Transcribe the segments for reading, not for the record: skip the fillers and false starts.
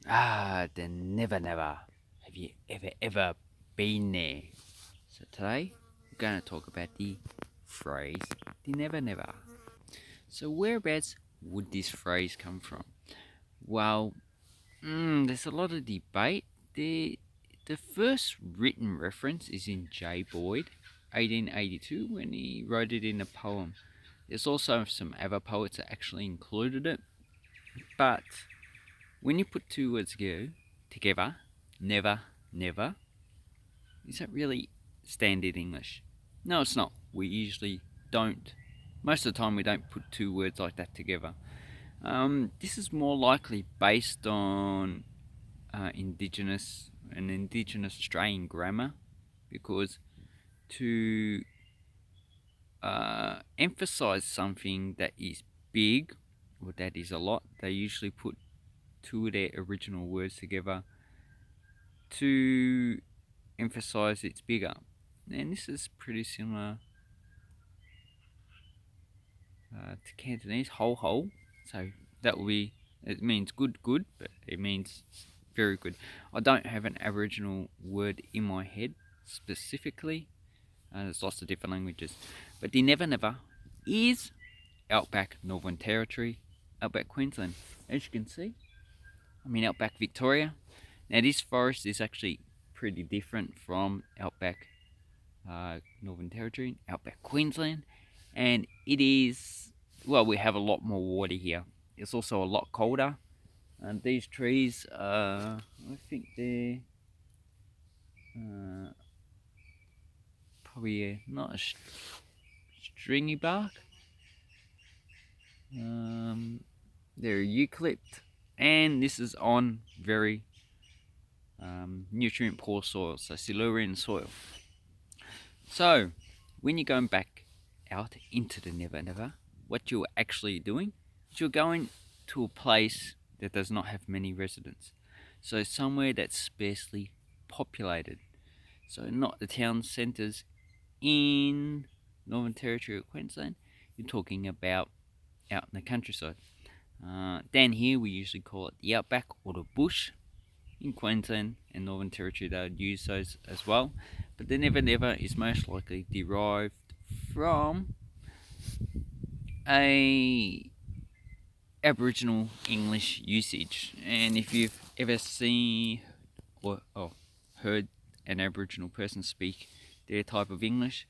The Never Never. Have you ever been there? So today we're going to talk about the phrase the Never Never. So whereabouts would this phrase come from? Well, there's a lot of debate. The first written reference is in J. Boyd, 1882, when he wrote it in a poem. There's also some other poets that actually included it, but when you put two words together, never, never, is that really standard English? No, it's not. We usually don't. Most of the time, we don't put two words like that together. This is more likely based on indigenous Australian grammar, because to emphasize something that is big or that is a lot, they usually put two of their original words together to emphasize it's bigger. And this is pretty similar to Cantonese, ho. So that will be, it means good, but it means very good. I don't have an Aboriginal word in my head specifically. There's lots of different languages. But the Never Never is outback Northern Territory, outback Queensland. As you can see, I'm in outback Victoria. Now this forest is actually pretty different from outback Northern Territory, outback Queensland, and it is, well, we have a lot more water here. It's also a lot colder, and these trees, I think they're uh, probably not a stringy bark. They're eucalypt, and this is on very nutrient poor soil, so Silurian soil. So, when you're going back out into the Never Never, what you're actually doing is you're going to a place that does not have many residents. So, somewhere that's sparsely populated. So, not the town centres in Northern Territory or Queensland. You're talking about out in the countryside. Down here, we usually call it the outback or the bush. In Queensland and Northern Territory, they would use those as well. But the Never Never is most likely derived from a Aboriginal English usage. And if you've ever seen or heard an Aboriginal person speak their type of English,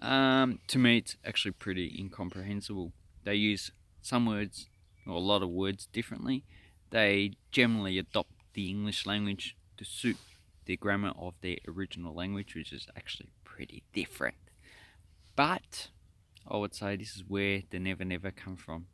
to me it's actually pretty incomprehensible. They use some words or a lot of words differently. They generally adopt the English language to suit the grammar of their original language, which is actually pretty different. But I would say this is where the Never Never come from.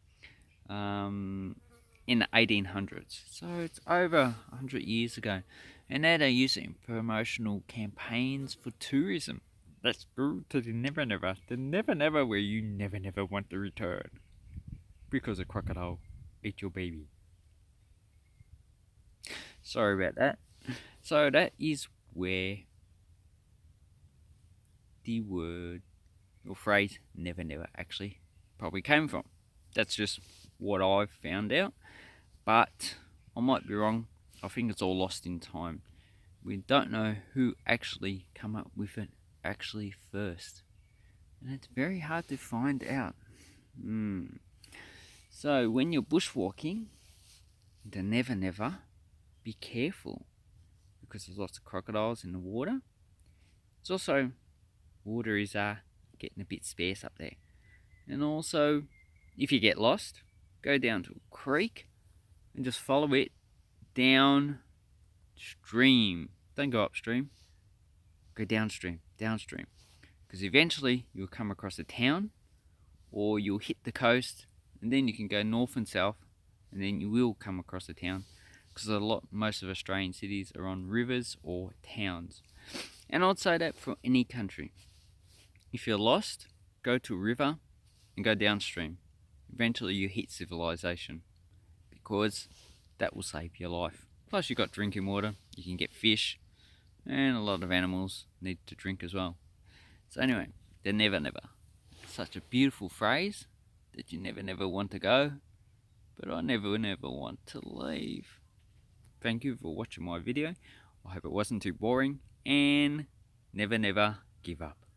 In the 1800s, so it's over 100 years ago, and now they use it in promotional campaigns for tourism. Let's go to the Never Never where you never want to return because a crocodile ate your baby. Sorry about that. So that is where the word or phrase Never Never actually probably came from. That's just what I've found out, but I might be wrong. I think it's all lost in time. We don't know who actually come up with it actually first, and it's very hard to find out. So when you're bushwalking, the Never Never, be careful because there's lots of crocodiles in the water. It's also, water is getting a bit sparse up there, and also if you get lost, go down to a creek and just follow it downstream. Don't go upstream, go downstream, because eventually you'll come across a town or you'll hit the coast, and then you can go north and south, and then you will come across a town, because most of Australian cities are on rivers or towns. And I'd say that for any country. If you're lost, go to a river and go downstream. Eventually you hit civilization, because that will save your life. Plus you've got drinking water, you can get fish, and a lot of animals need to drink as well. So anyway, the Never Never. Such a beautiful phrase that you never want to go, but I never want to leave. thank you for watching my video. I hope it wasn't too boring, and never give up.